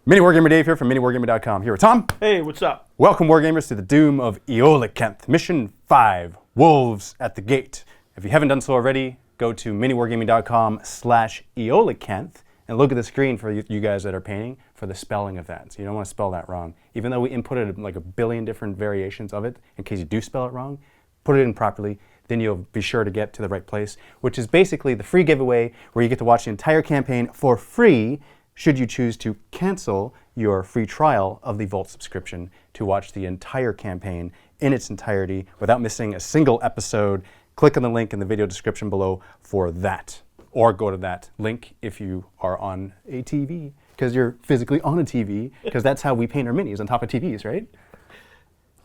MiniWarGamer Dave here from MiniWarGaming.com. Here with Tom. Hey, what's up? Welcome, Wargamers, to the doom of Eolicanth. Mission 5, Wolves at the Gate. If you haven't done so already, go to MiniWarGaming.com/Eolicanth and look at the screen for you guys that are painting for the spelling of that. So you don't want to spell that wrong. Even though we inputted like a billion different variations of it, in case you do spell it wrong, put it in properly, then you'll be sure to get to the right place, which is basically the free giveaway where you get to watch the entire campaign for free should you choose to cancel your free trial of the Vault subscription to watch the entire campaign in its entirety without missing a single episode. Click on the link in the video description below for that. Or go to that link if you are on a TV, because you're physically on a TV, because that's how we paint our minis, on top of TVs, right?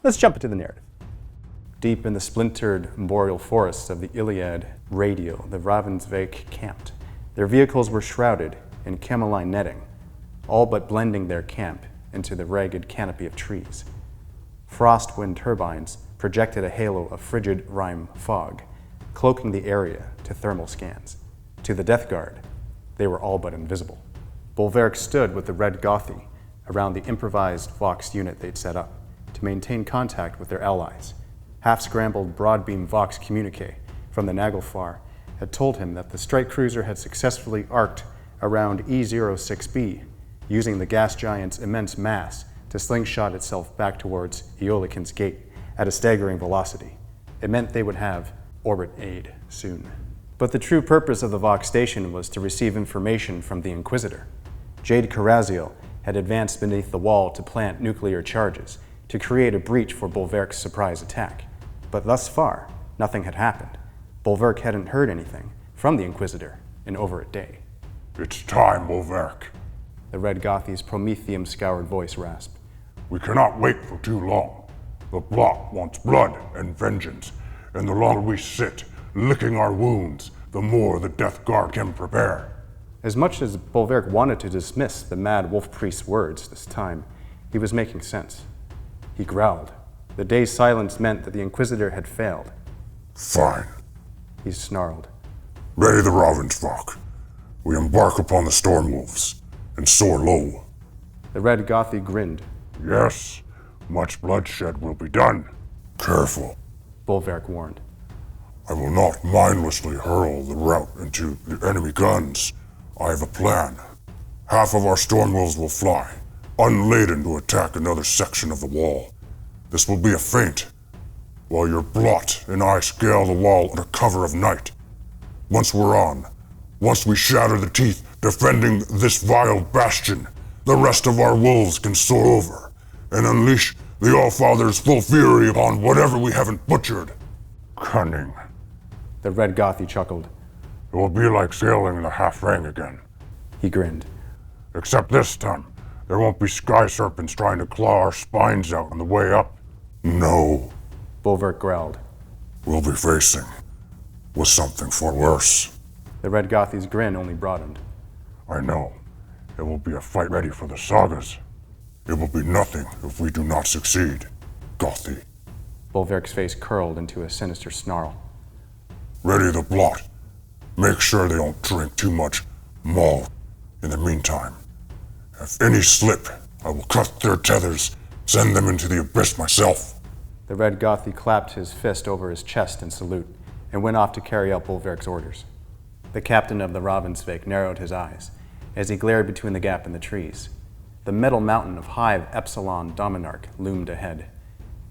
Let's jump into the narrative. Deep in the splintered boreal forests of the Iluviad Radial, the Ravnsvake camped. Their vehicles were shrouded in cameleoline netting, all but blending their camp into the ragged canopy of trees. Frost wind turbines projected a halo of frigid rime fog, cloaking the area to thermal scans. To the Death Guard, they were all but invisible. Bolverk stood with the Red Gothy around the improvised Vox unit they'd set up to maintain contact with their allies. Half-scrambled broadbeam Vox communique from the Naglfar had told him that the strike cruiser had successfully arced around E06B, using the gas giant's immense mass to slingshot itself back towards Eolicanth's gate at a staggering velocity. It meant they would have orbit aid soon. But the true purpose of the Vox station was to receive information from the Inquisitor. Jade Caraziel had advanced beneath the wall to plant nuclear charges to create a breach for Bolverk's surprise attack. But thus far, nothing had happened. Bolverk hadn't heard anything from the Inquisitor in over a day. It's time, Bolverk. The Red Gothy's Prometheum-scoured voice rasped. We cannot wait for too long. The block wants blood and vengeance, and the longer we sit, licking our wounds, the more the Death Guard can prepare. As much as Bolverk wanted to dismiss the mad wolf priest's words this time, he was making sense. He growled. The day's silence meant that the Inquisitor had failed. Fine. He snarled. Ready the Ravnsvake. We embark upon the storm wolves and soar low. The Red Gothy grinned. Yes, much bloodshed will be done. Careful, Bolverk warned. I will not mindlessly hurl the rout into the enemy guns. I have a plan. Half of our storm wolves will fly, unladen to attack another section of the wall. This will be a feint, while your blot and I scale the wall under cover of night. Once we shatter the teeth defending this vile bastion, the rest of our wolves can soar over and unleash the Allfather's full fury upon whatever we haven't butchered. Cunning. The Red Gothy chuckled. It will be like sailing the half ring again. He grinned. Except this time, there won't be sky serpents trying to claw our spines out on the way up. No. Bolverk growled. We'll be facing with something far worse. The Red Gothy's grin only broadened. I know. It will be a fight ready for the sagas. It will be nothing if we do not succeed, Gothy. Bolverk's face curled into a sinister snarl. Ready the blot. Make sure they don't drink too much malt in the meantime. If any slip, I will cut their tethers, send them into the abyss myself. The Red Gothy clapped his fist over his chest in salute and went off to carry out Bolverk's orders. The captain of the Ravnsvake narrowed his eyes as he glared between the gap in the trees. The metal mountain of Hive Epsilon Dominarch loomed ahead,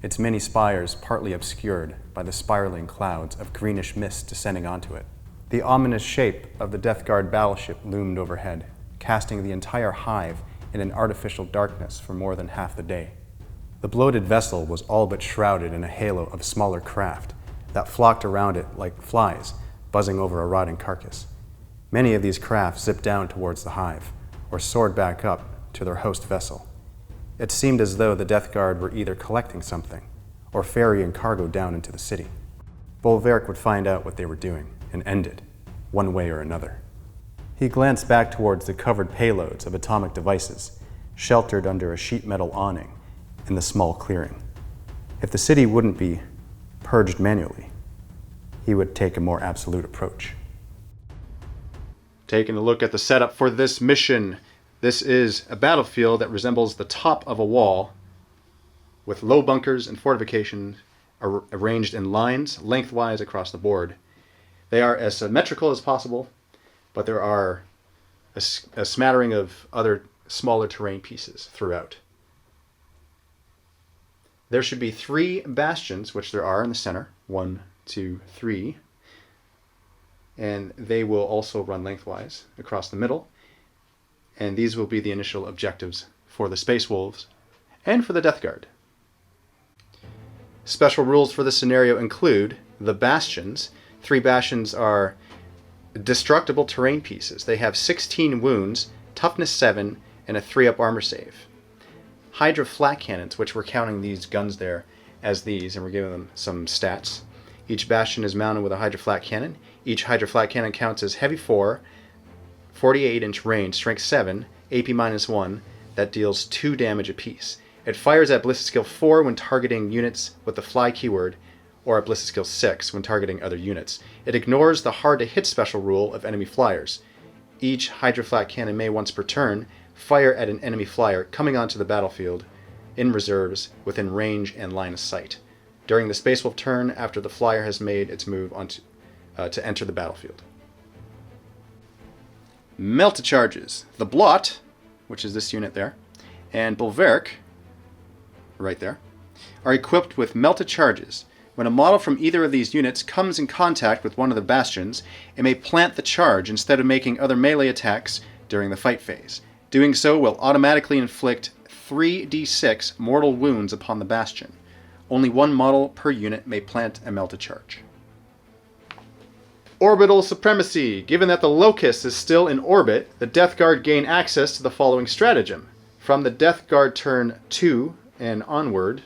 its many spires partly obscured by the spiraling clouds of greenish mist descending onto it. The ominous shape of the Death Guard battleship loomed overhead, casting the entire hive in an artificial darkness for more than half the day. The bloated vessel was all but shrouded in a halo of smaller craft that flocked around it like flies buzzing over a rotting carcass. Many of these craft zipped down towards the hive, or soared back up to their host vessel. It seemed as though the Death Guard were either collecting something, or ferrying cargo down into the city. Bolverk would find out what they were doing, and end it, one way or another. He glanced back towards the covered payloads of atomic devices, sheltered under a sheet metal awning in the small clearing. If the city wouldn't be purged manually, he would take a more absolute approach. Taking a look at the setup for this mission, This is a battlefield that resembles the top of a wall with low bunkers and fortifications arranged in lines lengthwise across the board. They are as symmetrical as possible, but there are a smattering of other smaller terrain pieces throughout. There should be 3 bastions, which there are in the center. 1, 2, 3. And they will also run lengthwise across the middle. And these will be the initial objectives for the Space Wolves and for the Death Guard. Special rules for this scenario include the bastions. 3 bastions are destructible terrain pieces. They have 16 wounds, toughness 7, and a 3-up armor save. Hydra flat cannons, which we're counting these guns there as these, and we're giving them some stats. Each bastion is mounted with a Hydra flat cannon. Each Hydra flat cannon counts as heavy 4, 48-inch range, strength 7, AP -1, that deals 2 damage apiece. It fires at ballistic skill 4 when targeting units with the fly keyword, or at ballistic skill 6 when targeting other units. It ignores the hard-to-hit special rule of enemy flyers. Each Hydra flat cannon may once per turn fire at an enemy flyer coming onto the battlefield in reserves within range and line of sight during the Space Wolf turn after the flyer has made its move onto, to enter the battlefield. Melta charges. The Blot, which is this unit there, and Bolverk, right there, are equipped with Melta charges. When a model from either of these units comes in contact with one of the bastions, it may plant the charge instead of making other melee attacks during the fight phase. Doing so will automatically inflict 3d6 mortal wounds upon the bastion. Only 1 model per unit may plant a Melta charge. Orbital supremacy. Given that the Locust is still in orbit, the Death Guard gain access to the following stratagem. From the Death Guard turn 2 and onward,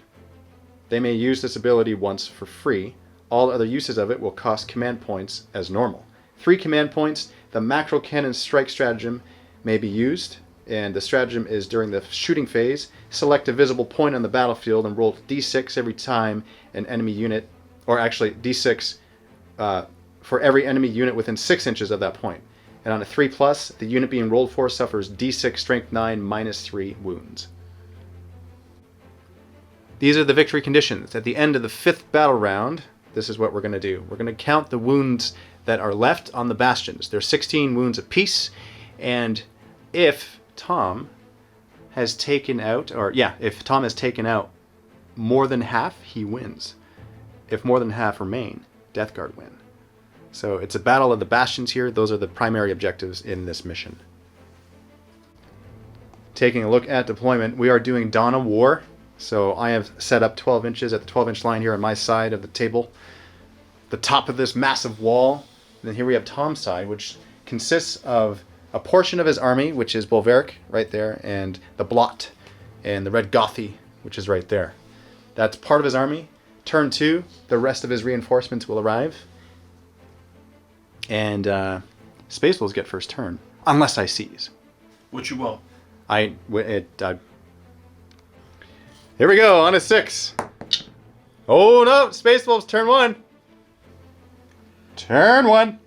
they may use this ability once for free. All other uses of it will cost command points as normal. 3 command points. The Macro Cannon Strike stratagem may be used, and the stratagem is during the shooting phase. Select a visible point on the battlefield and roll d6 every time an enemy unit, or actually d6 for every enemy unit within 6 inches of that point. And on a 3+, the unit being rolled for suffers d6 strength 9 -3 wounds. These are the victory conditions. At the end of the 5th battle round, this is what we're going to do. We're going to count the wounds that are left on the bastions. There's 16 wounds apiece, and if Tom has taken out, if Tom has taken out more than half, he wins. If more than half remain, Death Guard win. So it's a battle of the bastions here. Those are the primary objectives in this mission. Taking a look at deployment, we are doing Dawn of War. So I have set up 12 inches at the 12-inch line here on my side of the table, the top of this massive wall. And then here we have Tom's side, which consists of a portion of his army, which is Bolverk right there, and the Blot, and the Red Gothy, which is right there. That's part of his army. Turn 2, the rest of his reinforcements will arrive. And Space Wolves get first turn, unless I seize. Which you won't. Here we go, on a 6. Oh no, Space Wolves, turn 1. Turn 1.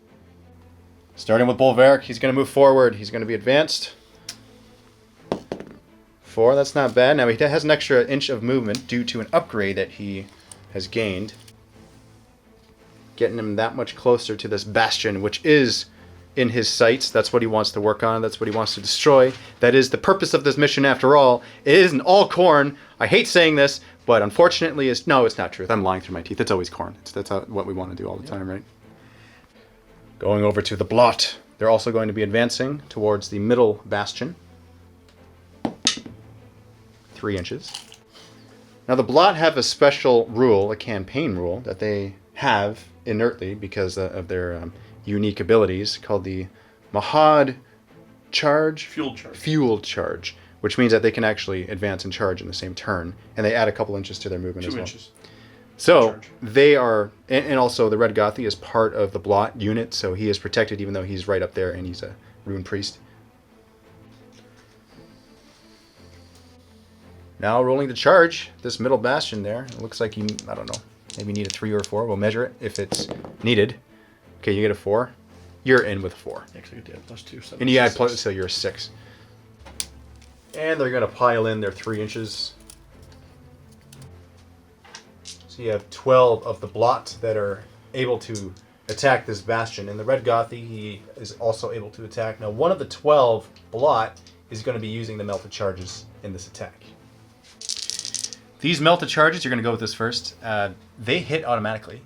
Starting with Bolverk, he's going to move forward. He's going to be advanced. 4, that's not bad. Now he has an extra inch of movement due to an upgrade that he has gained. Getting him that much closer to this bastion, which is in his sights. That's what he wants to work on. That's what he wants to destroy. That is the purpose of this mission after all. It isn't all corn. I hate saying this, but unfortunately, it's not truth. I'm lying through my teeth. It's always corn. That's what we want to do all the time, right? Going over to the Blot. They're also going to be advancing towards the middle bastion. 3 inches. Now the Blot have a special rule, a campaign rule, that they have inertly because of their unique abilities called the Mahad Charge? Fueled Charge, which means that they can actually advance and charge in the same turn, and they add a couple inches to their movement 2 as well. inches. So they are, and also the Red Gothy is part of the Blot unit, so he is protected even though he's right up there and he's a Rune Priest. Now rolling the charge, this middle bastion there, it looks like you, I don't know, maybe need a 3 or a 4. We'll measure it if it's needed. Okay, you get a 4. You're in with a 4. Yeah, 'cause I get +2. So and you add plus, so you're a 6. And they're going to pile in their 3 inches. So you have 12 of the blot that are able to attack this bastion. And the Red Gothy, he is also able to attack. Now, one of the 12 blot is going to be using the melted charges in this attack. These melted charges, you're going to go with this first. They hit automatically.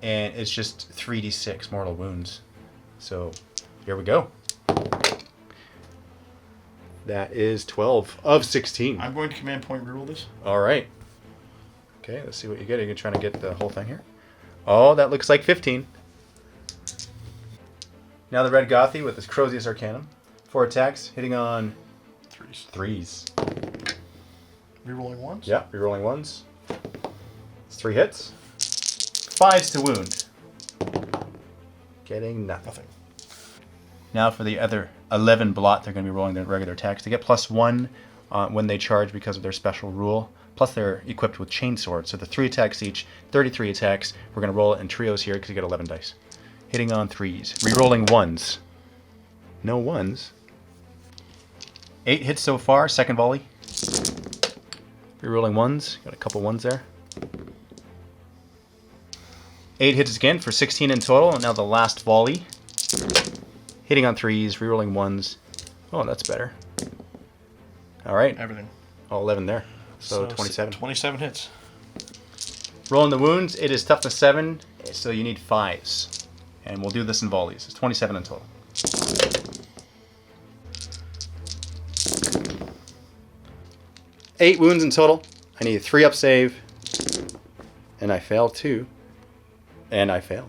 And it's just 3d6 mortal wounds. So, here we go. That is 12 of 16. I'm going to command point reroll this. All right. Okay, let's see what you get. Are you trying to get the whole thing here? Oh, that looks like 15. Now the Red Gothy with his Crozius Arcanum. 4 attacks, hitting on threes. Rerolling ones? Yeah, rerolling ones. It's 3 hits. 5s to wound. Getting nothing. Now for the other 11 blot, they're going to be rolling their regular attacks. They get +1 when they charge because of their special rule. Plus they're equipped with chainsword. So the 3 attacks each, 33 attacks. We're going to roll it in trios here because you get 11 dice. Hitting on 3s. Rerolling 1s. No 1s. 8 hits so far, second volley. Rerolling 1s. Got a couple 1s there. 8 hits again for 16 in total. And now the last volley. Hitting on 3s, rerolling 1s. Oh, that's better. All right. Everything. All 11 there. So 27. 27 hits. Rolling the wounds, it is toughness 7, so you need 5s. And we'll do this in volleys. It's 27 in total. Eight wounds in total. I need a 3-up save. And I fail 2. And I fail.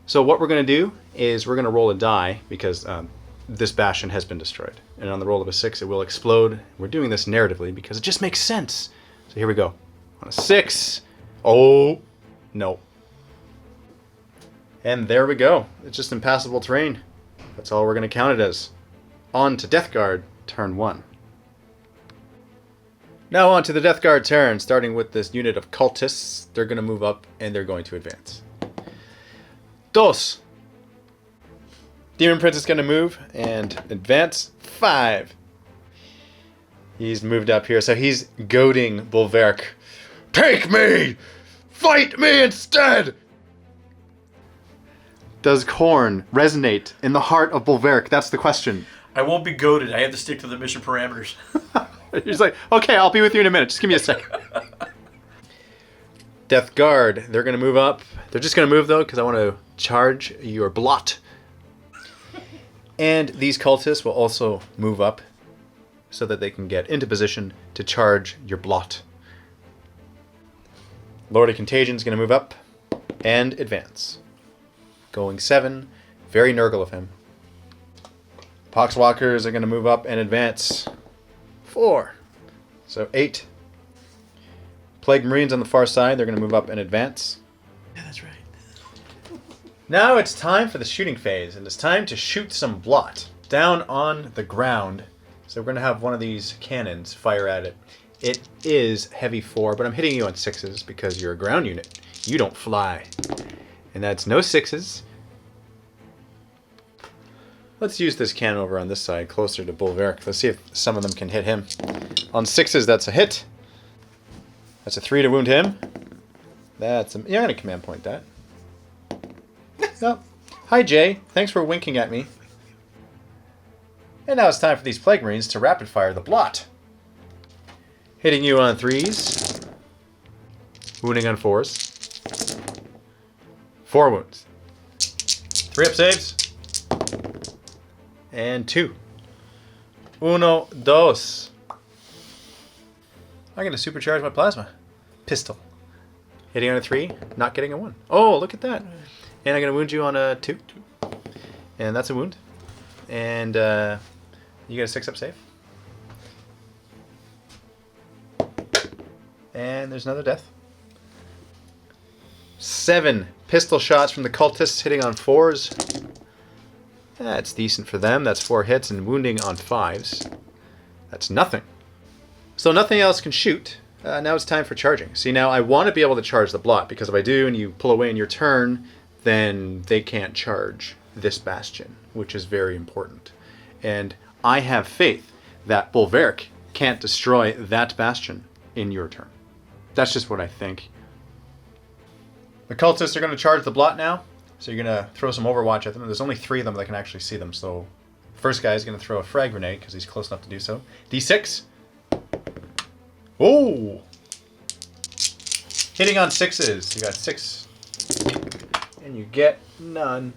So what we're going to do is we're going to roll a die because this bastion has been destroyed. And on the roll of a 6, it will explode. We're doing this narratively because it just makes sense. So here we go. On a 6. Oh, no. And there we go. It's just impassable terrain. That's all we're going to count it as. On to Death Guard, turn 1. Now on to the Death Guard turn, starting with this unit of cultists. They're going to move up and they're going to advance. Dos. Demon Prince is going to move and advance 5. He's moved up here, so he's goading Bolverk. Take me! Fight me instead! Does Khorne resonate in the heart of Bolverk? That's the question. I won't be goaded. I have to stick to the mission parameters. He's like, okay, I'll be with you in a minute. Just give me a sec. Death Guard, they're going to move up. They're just going to move, though, because I want to charge your blot. And these cultists will also move up so that they can get into position to charge your blot. Lord of Contagion is going to move up and advance. Going 7. Very Nurgle of him. Poxwalkers are going to move up and advance. 4. So 8. Plague Marines on the far side, they're going to move up and advance. Yeah, that's right. Now it's time for the shooting phase, and it's time to shoot some blot down on the ground. So we're going to have one of these cannons fire at it. It is heavy 4, but I'm hitting you on 6s because you're a ground unit. You don't fly. And that's no 6s. Let's use this cannon over on this side, closer to Bolverk. Let's see if some of them can hit him. On 6s, that's a hit. That's a 3 to wound him. That's a... Yeah, I'm going to command point that. Oh. Hi, Jay. Thanks for winking at me. And now it's time for these Plague Marines to rapid fire the blot. Hitting you on 3s. Wounding on 4s. 4 wounds. 3-up saves. And 2. Uno, dos. I'm going to supercharge my plasma. Pistol. Hitting on a 3, not getting a 1. Oh, look at that. And I'm going to wound you on a 2. And that's a wound. And you get a 6-up save. And there's another death. 7 pistol shots from the cultists hitting on 4s. That's decent for them. That's 4 hits and wounding on 5s. That's nothing. So nothing else can shoot. Now it's time for charging. See, now I want to be able to charge the blot, because if I do and you pull away in your turn, then they can't charge this bastion, which is very important. And I have faith that Bolverk can't destroy that bastion in your turn. That's just what I think. The cultists are going to charge the blot now, so you're going to throw some overwatch at them. There's only 3 of them that can actually see them, so first guy is going to throw a frag grenade because he's close enough to do so. D6. Oh! Hitting on 6s. You got 6. And you get none.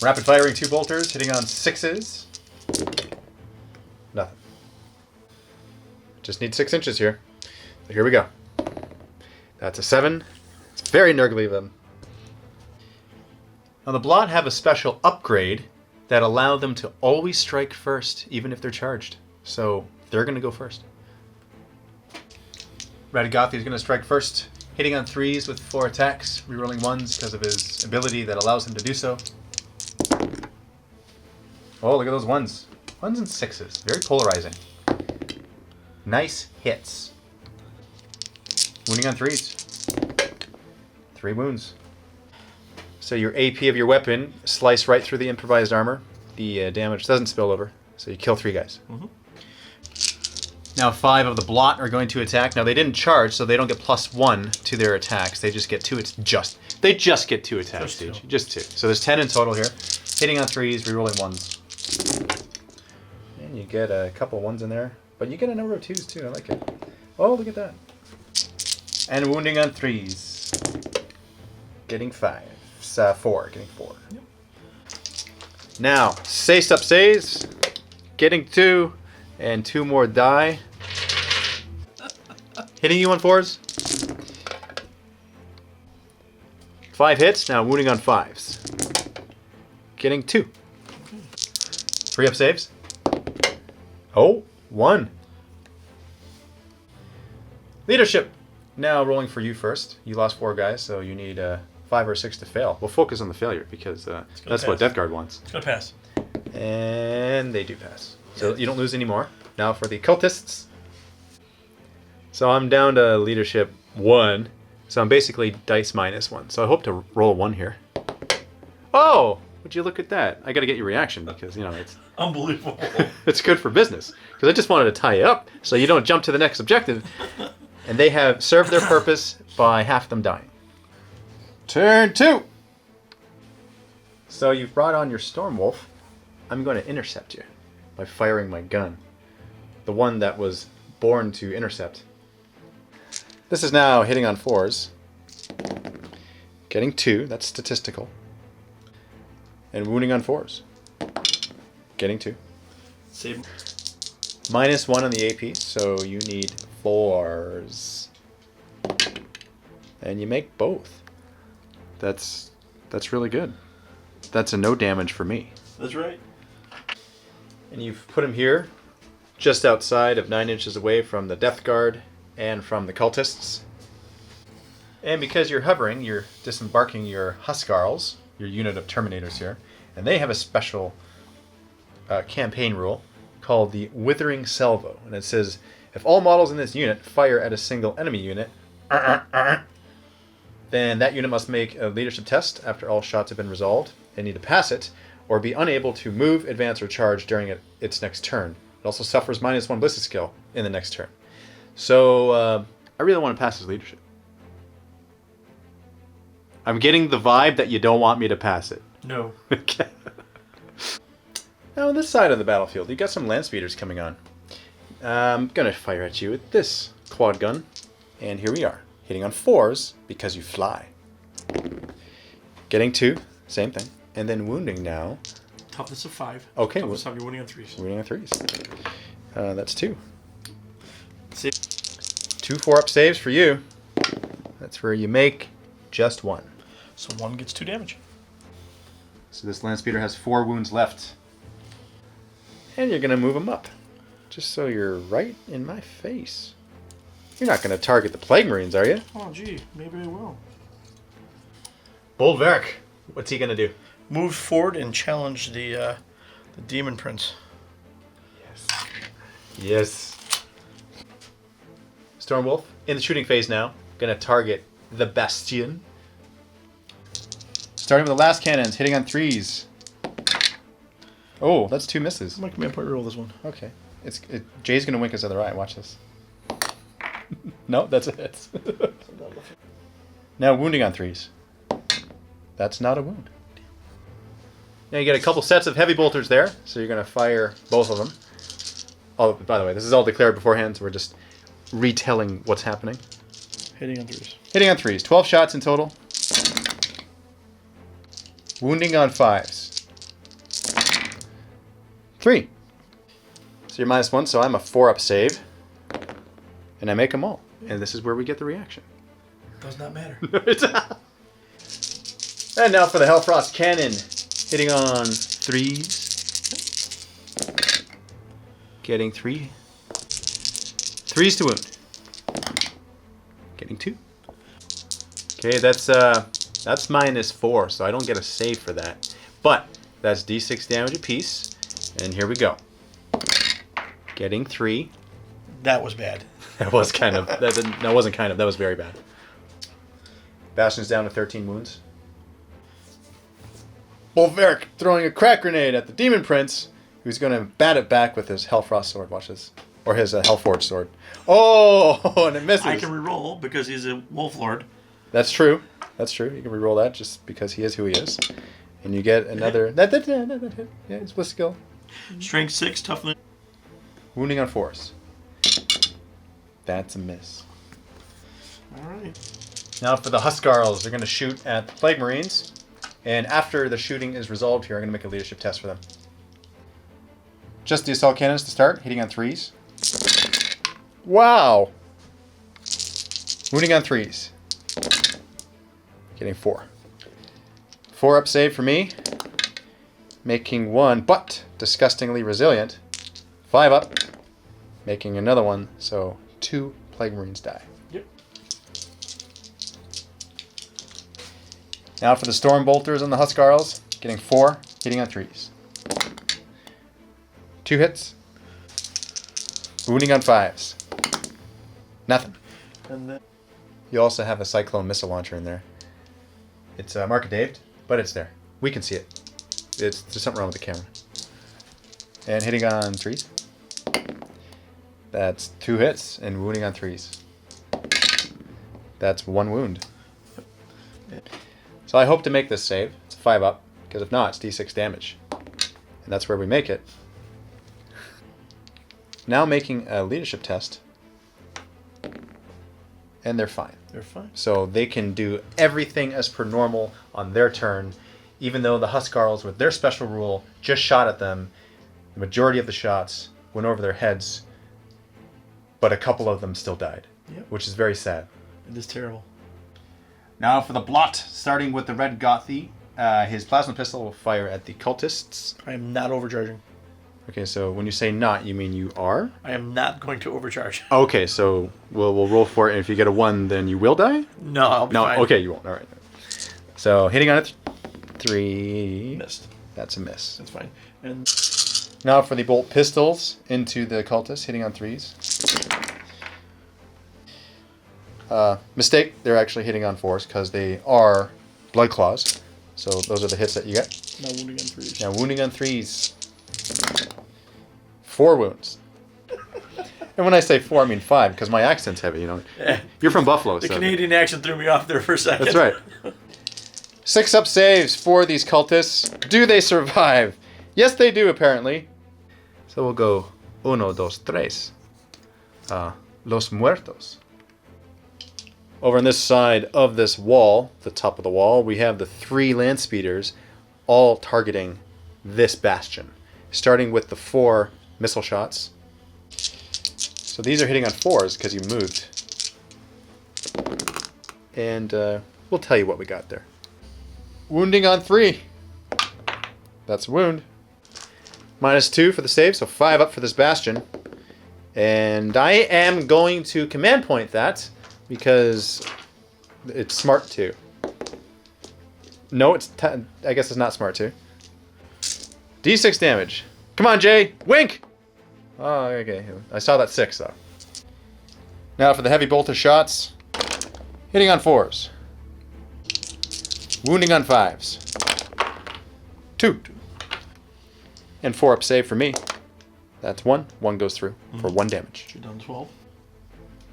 Rapid firing 2 bolters, hitting on 6s. Nothing. Just need 6 inches here. So here we go. That's a 7. It's very nergly of them. Now the blot have a special upgrade that allow them to always strike first, even if they're charged. So they're going to go first. Radigothi is going to strike first, hitting on 3s with 4 attacks, rerolling 1s because of his ability that allows him to do so. Oh, look at those 1s. 1s and 6s. Very polarizing. Nice hits. Wounding on 3s. 3 wounds. So your AP of your weapon slice right through the improvised armor. The damage doesn't spill over, so you kill 3 guys. Mm-hmm. Now 5 of the blot are going to attack. Now they didn't charge, so they don't get +1 to their attacks. They just get 2. They just get 2 attacks, dude. Just 2. So there's 10 in total here. Hitting on 3s, rerolling 1s. And you get a couple 1s in there. But you get a number of 2s too. I like it. Oh, look at that. And wounding on 3s. Getting 5. 4. Getting 4. Yep. Now, says up says. Getting 2. And 2 more die. Hitting you on 4s. 5 hits. Now wounding on 5s. Getting 2. 3 up saves. Oh, 1. Leadership. Now rolling for you first. You lost 4 guys, so you need 5 or 6 to fail. We'll focus on the failure because that's what Death Guard wants. It's going to pass. And they do pass. So you don't lose any more. Now for the cultists. So I'm down to leadership 1. So I'm basically dice -1. So I hope to roll 1 here. Oh! Would you look at that? I got to get your reaction because, you know, it's unbelievable. It's good for business. Because I just wanted to tie you up so you don't jump to the next objective. And they have served their purpose by half them dying. Turn 2! So you've brought on your Stormwolf. I'm going to intercept you by firing my gun. The one that was born to intercept. This is now hitting on 4s. Getting 2, that's statistical. And wounding on 4s. Getting 2. Save. -1 on the AP, so you need 4s. And you make both. That's really good. That's a no damage for me. That's right. And you've put him here, just outside of 9 inches away from the Death Guard and from the cultists. And because you're hovering, you're disembarking your Huskarls, your unit of Terminators here, and they have a special campaign rule called the Withering Salvo. And it says, if all models in this unit fire at a single enemy unit, then that unit must make a leadership test after all shots have been resolved. They need to pass it, or be unable to move, advance, or charge during its next turn. It also suffers -1 ballistic skill in the next turn. So I really want to pass his leadership. I'm getting the vibe that you don't want me to pass it. No. Okay. Now on this side of the battlefield, you got some land speeders coming on. I'm going to fire at you with this quad gun. And here we are, hitting on 4s because you fly. Getting 2, same thing. And then wounding now. Toughness of 5. Okay. Toughness of 5, you're wounding on 3s. Wounding on 3s. That's 2. Save. 2 4-up saves for you. That's where you make just 1. So 1 gets 2 damage. So this land speeder has 4 wounds left. And you're going to move him up. Just so you're right in my face. You're not going to target the Plague Marines, are you? Oh, gee. Maybe I will. Bolverk. What's he going to do? Move forward and challenge the Demon Prince. Yes. Yes. Stormwolf, in the shooting phase now. Going to target the Bastion. Starting with the last cannons, hitting on 3s. Oh, that's 2 misses. I'm gonna command point roll this one. Okay. Jay's gonna wink his other eye. Watch this. No, that's a hit. Now wounding on 3s. That's not a wound. Now you get a couple sets of heavy bolters there, so you're gonna fire both of them. Oh, by the way, this is all declared beforehand, so we're just retelling what's happening. Hitting on 3s. Hitting on 3s. 12 shots in total. Wounding on 5s. 3. So you're -1, so I'm a 4-up save. And I make them all. And this is where we get the reaction. Does not matter. And now for the Hellfrost Cannon. Hitting on 3s. Getting 3. 3s to wound. Getting 2. Okay, that's -4, so I don't get a save for that. But that's d6 damage apiece. And here we go. Getting 3. That was bad. That was kind of that wasn't kind of, that was very bad. Bastion's down to 13 wounds. Bolverk throwing a crack grenade at the Demon Prince, who's going to bat it back with his Hellfrost sword. Watch this. Or his Hellforge sword. Oh, and it misses. I can reroll because he's a Wolf Lord. That's true. That's true. You can reroll that just because he is who he is. And you get another... That hit. Yeah, it's with skill. Strength 6, toughness. Wounding on 4s. That's a miss. Alright. Now for the Huskarls, they're going to shoot at the Plague Marines. And after the shooting is resolved here, I'm going to make a leadership test for them. Just the assault cannons to start, hitting on 3s. Wow! Wounding on 3s. Getting 4. 4-up save for me. Making 1, but disgustingly resilient. 5-up. Making another one, so 2 Plague Marines die. Yep. Now for the Storm Bolters and the Huskarls, getting 4, hitting on 3s. 2 hits. Wounding on 5s. Nothing. And then You also have a Cyclone missile launcher in there. It's market-daved, but it's there. We can see it. There's something wrong with the camera. And hitting on 3s. That's 2 hits and wounding on 3s. That's 1 wound. So I hope to make this save. It's a 5-up, because if not, it's d6 damage. And that's where we make it. Now making a leadership test. And they're fine. they're fine. So they can do everything as per normal on their turn, even though the Huskarls, with their special rule, just shot at them. The majority of the shots went over their heads, but a couple of them still died, Yep. which is very sad. It is terrible. Now for the Blot, starting with the Red Gothy. His plasma pistol will fire at the cultists. I am not overcharging. Okay, so when you say not, you mean you are? I am not going to overcharge. Okay, so we'll roll for it, and if you get a 1, then you will die? No, I'll be No, fine. okay, you won't. All right. So hitting on it, 3. Missed. That's a miss. That's fine. And Now for the bolt pistols into the cultists, hitting on 3s. Mistake, they're actually hitting on 4s because they are blood claws. So those are the hits that you get. now wounding on 3s. Now wounding on 3s. 4 wounds. And when I say 4, I mean 5 because my accent's heavy, you know. You're from Buffalo, The so. Canadian accent threw me off there for a second. That's right. 6-up saves for these cultists. Do they survive? Yes, they do, apparently. So we'll go 1, 2, 3. Los muertos. Over on this side of this wall, the top of the wall, we have the 3 land speeders all targeting this bastion. Starting with the 4 missile shots. So these are hitting on 4s because you moved. And we'll tell you what we got there. Wounding on 3. That's a wound. -2 for the save, so 5 up for this bastion. And I am going to command point that because it's smart to. No, I guess it's not smart to. D6 damage. Come on, Jay. Wink! Oh, okay. I saw that 6, though. Now for the heavy bolter shots. Hitting on 4s. Wounding on 5s. 2. And 4 up save for me. That's 1. 1 goes through for 1 damage. You're down 12.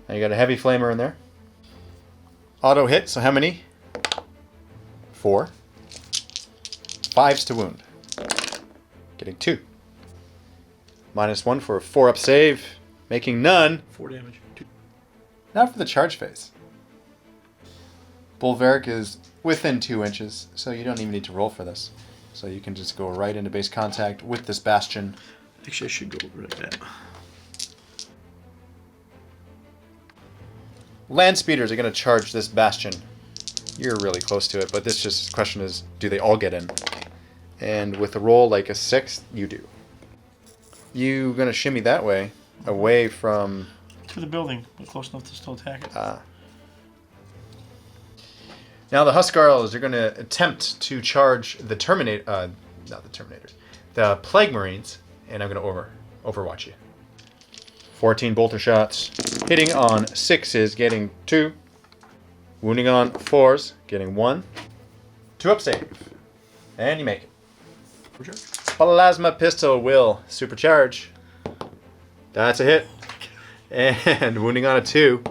Now you got a heavy flamer in there. Auto hit, so how many? 4. 5s to wound. Getting 2. -1 for a 4 up save, making none. 4 damage. 2. Now for the charge phase. Bolverk is within 2 inches, so you don't even need to roll for this. So you can just go right into base contact with this bastion. Actually, I should go over like that. Land speeders are going to charge this bastion. You're really close to it, but this just question is, do they all get in? And with a roll like a 6, you do. You're going to shimmy that way, away from... To the building, but close enough to still attack it. Now the Huskarls are going to attempt to charge the Terminator, not the Terminators, the Plague Marines, and I'm going to overwatch you. 14 bolter shots, hitting on 6s, getting 2, wounding on 4s, getting 1, 2 up save, and you make it. Plasma pistol will supercharge. That's a hit, and wounding on a 2,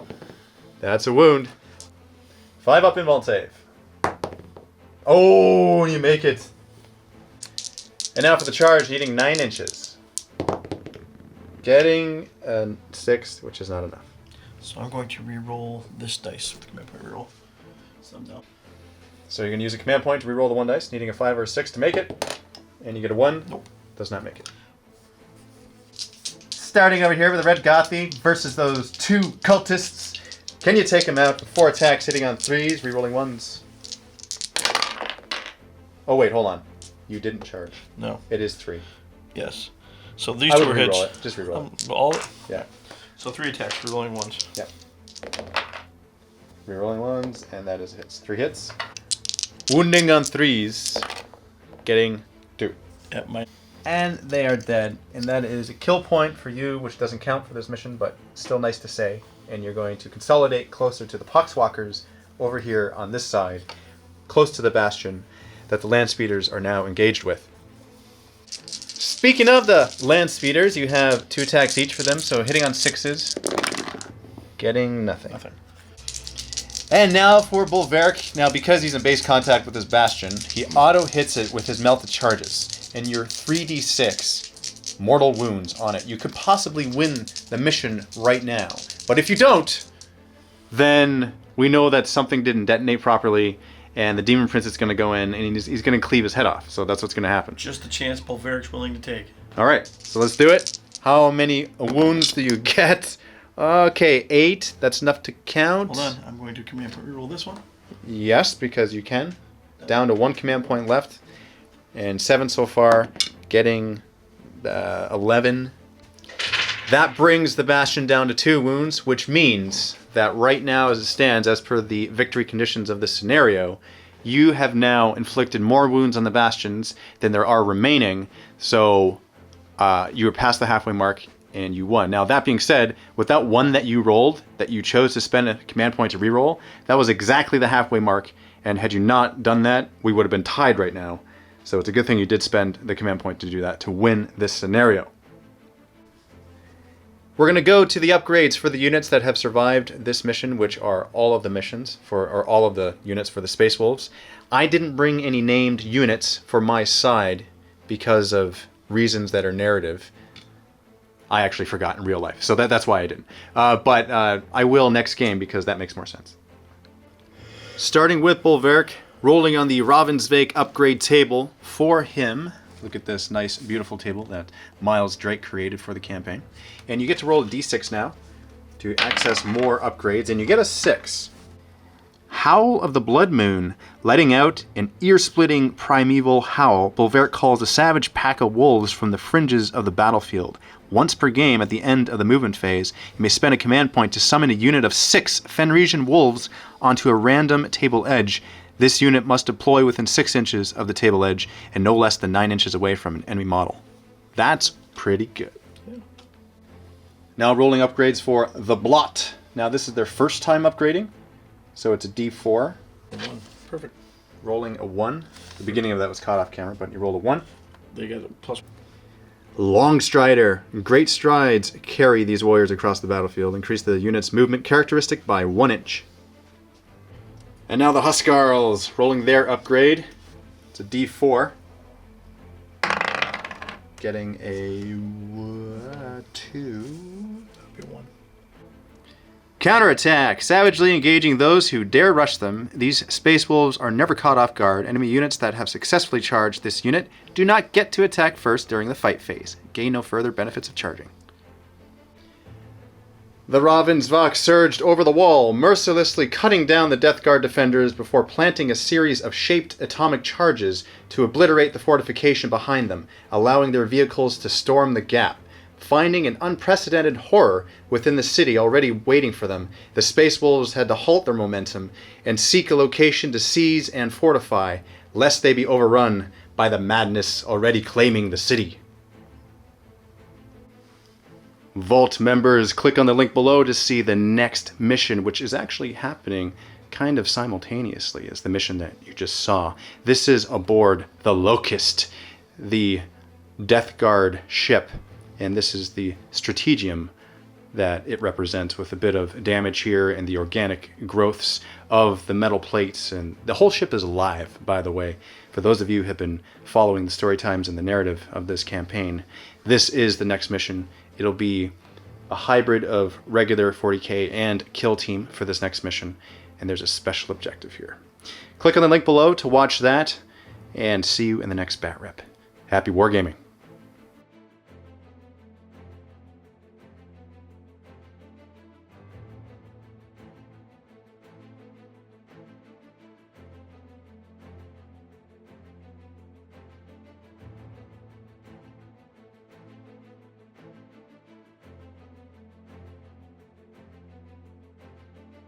that's a wound. 5 up invuln save. Oh, you make it. And now for the charge, hitting 9 inches. Getting a 6, which is not enough. So I'm going to re-roll this dice with the command point re-roll. So I'm down. So you're going to use a command point to re-roll the 1 dice, needing a 5 or a 6 to make it. And you get a 1. Nope. Does not make it. Starting over here with the Red Gothy versus those 2 cultists. Can you take him out with 4 attacks, hitting on 3s, re-rolling 1s? Oh wait, hold on. You didn't charge. No. It is 3. Yes. So these I 2 would are re-roll hits. it. Just re-roll it. All. Yeah. So 3 attacks, re-rolling 1s. Yep. Re-rolling 1s, and that is hits. 3 hits. Wounding on 3s, getting 2. At my. And they are dead. And that is a kill point for you, which doesn't count for this mission, but still nice to say. And you're going to consolidate closer to the Poxwalkers over here on this side, close to the bastion that the land speeders are now engaged with. Speaking of the land speeders, you have 2 attacks each for them, so hitting on 6s, getting nothing. And now for Bolverk. Now because he's in base contact with his bastion, he auto hits it with his melted charges, and your 3d6 mortal wounds on it. You could possibly win the mission right now. But if you don't, then we know that something didn't detonate properly, and the Demon Prince is going to go in, and he's going to cleave his head off. So that's what's going to happen. Just a chance Bolverk's willing to take. All right, so let's do it. How many wounds do you get? Okay, 8. That's enough to count. Hold on, I'm going to command point reroll this one. Yes, because you can. Down to 1 command point left, and 7 so far, getting 11. That brings the Bastion down to 2 wounds, which means that right now, as it stands, as per the victory conditions of this scenario, you have now inflicted more wounds on the Bastions than there are remaining, so you are past the halfway mark and you won. Now, that being said, with that 1 that you rolled, that you chose to spend a command point to reroll, that was exactly the halfway mark, and had you not done that, we would have been tied right now. So it's a good thing you did spend the command point to do that, to win this scenario. We're going to go to the upgrades for the units that have survived this mission, which are all of the missions, or all of the units for the Space Wolves. I didn't bring any named units for my side because of reasons that are narrative. I actually forgot in real life, so that's why I didn't. But I will next game because that makes more sense. Starting with Bolverk, rolling on the Ravnsvake upgrade table for him. Look at this nice, beautiful table that Miles Drake created for the campaign. And you get to roll a d6 now to access more upgrades, and you get a 6. Howl of the Blood Moon, letting out an ear-splitting primeval howl. Bolverk calls a savage pack of wolves from the fringes of the battlefield. Once per game, at the end of the movement phase, you may spend a command point to summon a unit of 6 Fenrisian wolves onto a random table edge. This unit must deploy within 6 inches of the table edge and no less than 9 inches away from an enemy model. That's pretty good. Yeah. Now rolling upgrades for the Blot. Now this is their first time upgrading, so it's a D4. 1. Perfect. Rolling a 1. The beginning of that was caught off camera, but you rolled a 1. They got a plus. Long Strider. Great strides carry these warriors across the battlefield. Increase the unit's movement characteristic by 1 inch. And now the Huskarls, rolling their upgrade. It's a D4. Getting a 2. That'd be 1. Counterattack. Savagely engaging those who dare rush them. These Space Wolves are never caught off guard. Enemy units that have successfully charged this unit do not get to attack first during the fight phase. Gain no further benefits of charging. The Ravnsvake surged over the wall, mercilessly cutting down the Death Guard defenders before planting a series of shaped atomic charges to obliterate the fortification behind them, allowing their vehicles to storm the gap. Finding an unprecedented horror within the city already waiting for them, the Space Wolves had to halt their momentum and seek a location to seize and fortify, lest they be overrun by the madness already claiming the city. Vault members, click on the link below to see the next mission, which is actually happening kind of simultaneously as the mission that you just saw. This is aboard the Locust, the Death Guard ship, and this is the strategium that it represents, with a bit of damage here and the organic growths of the metal plates. And the whole ship is alive, by the way. For those of you who have been following the story times and the narrative of this campaign, this is the next mission. It'll be a hybrid of regular 40k and kill team for this next mission, and there's a special objective here. Click on the link below to watch that, and see you in the next Bat Rep. Happy wargaming!